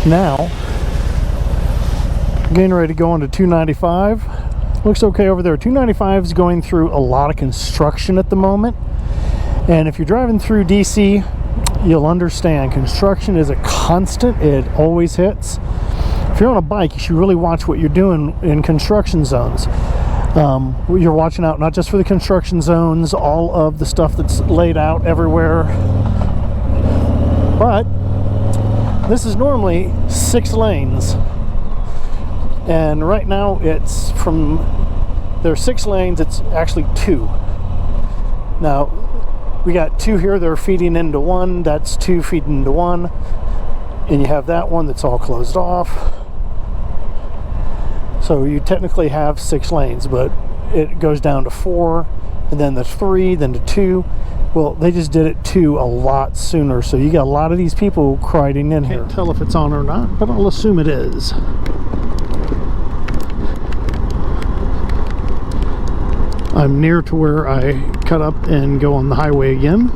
Now, getting ready to go into 295. Looks okay over there. 295 is going through a lot of construction at the moment. And if you're driving through DC, you'll understand construction is a constant. It always hits. If you're on a bike, you should really watch what you're doing in construction zones. You're watching out not just for the construction zones, all of the stuff that's laid out everywhere, but this is normally 6 lanes, and right now it's from there's 6 lanes, it's actually 2. Now we got 2 here that are feeding into 1, that's 2 feeding into 1, and you have that one that's all closed off. So you technically have 6 lanes, but it goes down to 4, and then the 3, then to 2. Well, they just did it 2 a lot sooner, so you got a lot of these people riding in here. Can't tell if it's on or not, but I'll assume it is. I'm near to where I cut up and go on the highway again.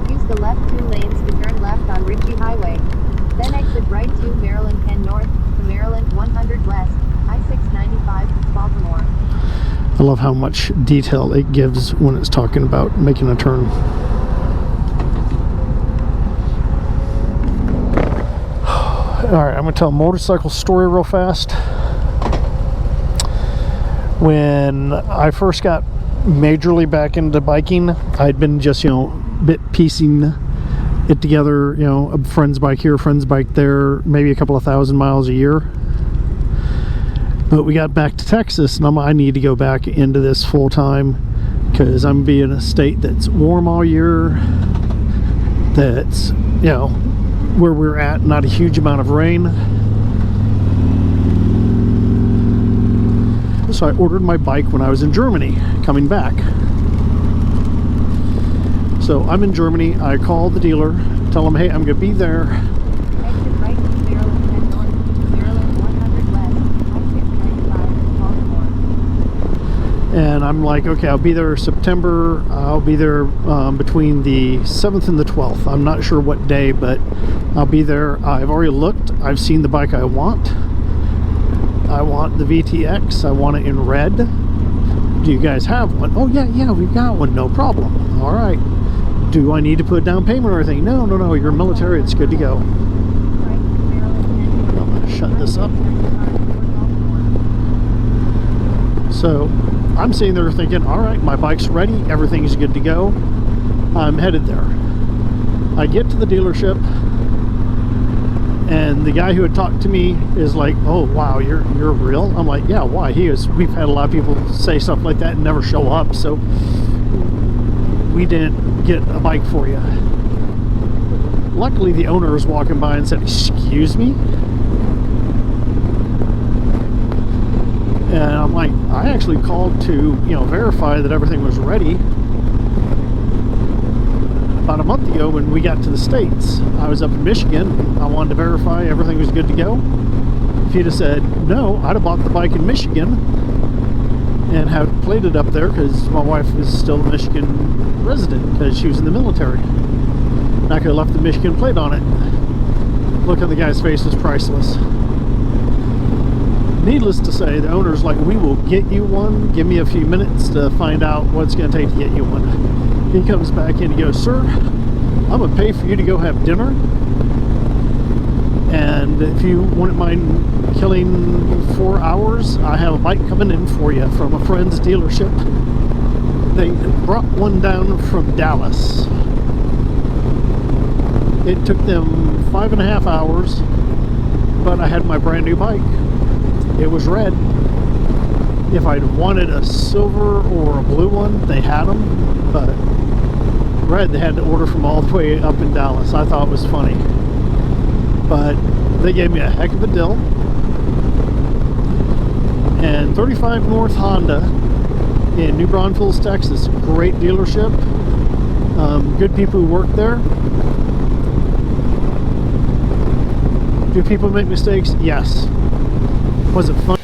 Use the left 2 lanes to turn left on Ridgey Highway. Then exit right to Maryland 10 North to Maryland 100 West, I-695 to Baltimore. I love how much detail it gives when it's talking about making a turn. Alright, I'm going to tell a motorcycle story real fast. When I first got majorly back into biking, I'd been just, bit piecing it together, a friend's bike here, a friend's bike there, maybe a couple of 1,000 miles a year. But we got back to Texas, and I need to go back into this full time because I'm being in a state that's warm all year, that's, where we're at, not a huge amount of rain. So I ordered my bike when I was in Germany, coming back. So I'm in Germany, I call the dealer, tell him, hey, I'm going to be there. Exit right to Maryland 10 North to Maryland 100 West, I-695 to Baltimore. And I'm like, okay, I'll be there September, I'll be there between the 7th and the 12th. I'm not sure what day, but I'll be there. I've already looked, I've seen the bike I want. I want the VTX, I want it in red. Do you guys have one? Oh yeah, we've got one, no problem. All right. Do I need to put a down payment or anything? No, you're military, it's good to go. I'm going to shut this up. So I'm sitting there thinking, all right, my bike's ready, everything's good to go. I'm headed there. I get to the dealership, and the guy who had talked to me is like, oh wow, you're real? I'm like, yeah, why? We've had a lot of people say stuff like that and never show up, so we didn't get a bike for you. Luckily the owner was walking by and said, excuse me? And I'm like, I actually called to verify that everything was ready about a month ago when we got to the States. I was up in Michigan, I wanted to verify everything was good to go. If he'd have said no, I'd have bought the bike in Michigan and have plated up there, because my wife is still a Michigan resident because she was in the military. And I could have left the Michigan plate on it. Look on the guy's face was priceless. Needless to say, the owner's like, we will get you one, give me a few minutes to find out what it's going to take to get you one. He comes back in and goes, sir, I'm going to pay for you to go have dinner, and if you wouldn't mind killing 4 hours, I have a bike coming in for you from a friend's dealership. They brought one down from Dallas. It took them 5.5 hours, but I had my brand new bike. It was red. If I'd wanted a silver or a blue one, they had them, but red they had to order from all the way up in Dallas. I thought it was funny, but they gave me a heck of a deal. And 35 North Honda in New Braunfels, Texas, great dealership, good people who work there. Do people make mistakes? Yes. Was it fun?